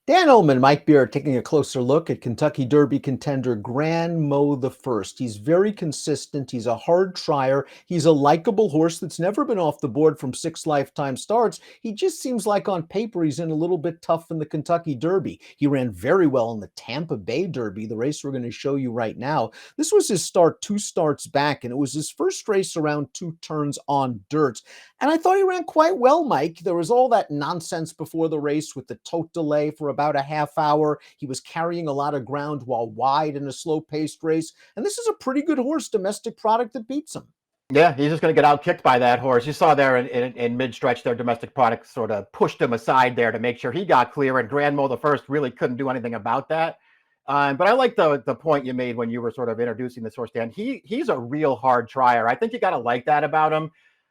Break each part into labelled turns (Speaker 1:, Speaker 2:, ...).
Speaker 1: Dan Illman, Mike Beer, taking a closer look at Kentucky Derby contender Grand Mo the First. He's very consistent. He's a hard trier. He's a likable horse that's never been off the board from 6 lifetime starts. He just seems like on paper he's in a little bit tough in the Kentucky Derby. He ran very well in the Tampa Bay Derby, the race we're going to show you right now. This was his start 2 starts back, and it was his first race around 2 turns on dirt. And I thought he ran quite well, Mike. There was all that nonsense before the race with the tote delay for about a half hour. He was carrying a lot of ground while wide in a slow-paced race. And this is a pretty good horse, domestic product, that beats him.
Speaker 2: Yeah, he's just going to get out kicked by that horse. You saw there in mid-stretch, their domestic product sort of pushed him aside there to make sure he got clear, and Grand Mo the First really couldn't do anything about that. But I like the point you made when you were sort of introducing this horse, Dan. He's a real hard trier. I think you got to like that about him.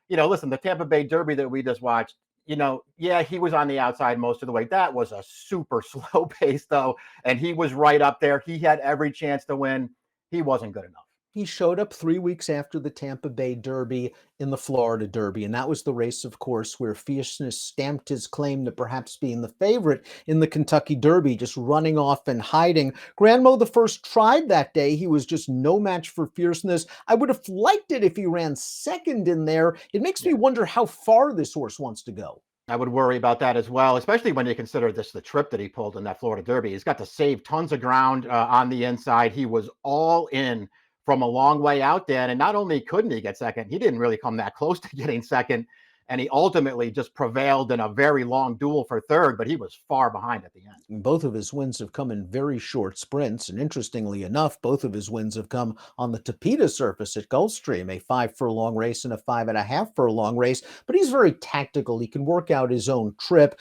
Speaker 2: Listen, the Tampa Bay Derby that we just watched, yeah, he was on the outside most of the way. That was a super slow pace, though, and he was right up there. He had every chance to win. He wasn't good enough.
Speaker 1: He showed up 3 weeks after the Tampa Bay Derby in the Florida Derby, and that was the race, of course, where Fierceness stamped his claim to perhaps being the favorite in the Kentucky Derby, just running off and hiding. Grand Mo the First tried that day. He was just no match for Fierceness. I would have liked it if he ran second in there. It makes me wonder how far this horse wants to go.
Speaker 2: I would worry about that as well, especially when you consider the trip that he pulled in that Florida Derby. He's got to save tons of ground on the inside. He was all in from a long way out there. And not only couldn't he get second, he didn't really come that close to getting second. And he ultimately just prevailed in a very long duel for third, but he was far behind at the end.
Speaker 1: Both of his wins have come in very short sprints, and interestingly enough, both of his wins have come on the Tapeta surface at Gulfstream, a 5 furlong race and a 5.5 furlong race. But he's very tactical. He can work out his own trip.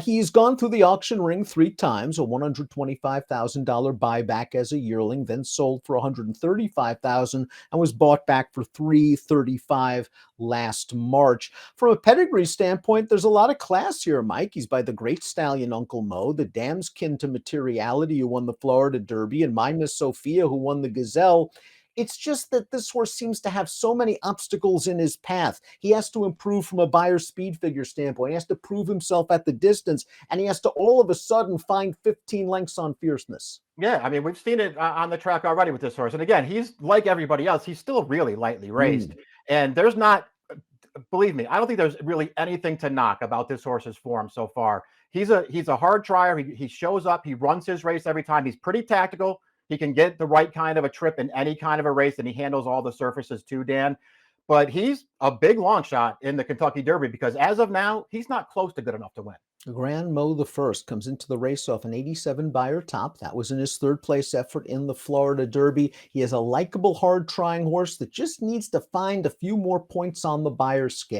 Speaker 1: He's gone through the auction ring 3 times, a $125,000 buyback as a yearling, then sold for $135,000 and was bought back for $335,000 last March. From a pedigree standpoint, there's a lot of class here, Mike. He's by the great stallion Uncle Mo, the dam's kin to Materiality, who won the Florida Derby, and My Miss Sophia, who won the Gazelle. It's just that this horse seems to have so many obstacles in his path. He has to improve from a Beyer speed figure standpoint. He has to prove himself at the distance, and he has to all of a sudden find 15 lengths on Fierceness.
Speaker 2: Yeah, I mean, we've seen it on the track already with this horse. And again, he's like everybody else. He's still really lightly raced. And there's not, believe me, I don't think there's really anything to knock about this horse's form so far. He's a hard trier. He shows up. He runs his race every time. He's pretty tactical. He can get the right kind of a trip in any kind of a race, and he handles all the surfaces too, Dan. But he's a big long shot in the Kentucky Derby because as of now, he's not close to good enough to win.
Speaker 1: Grand Mo the First comes into the race off an 87 Beyer top. That was in his third-place effort in the Florida Derby. He is a likable, hard-trying horse that just needs to find a few more points on the Beyer scale.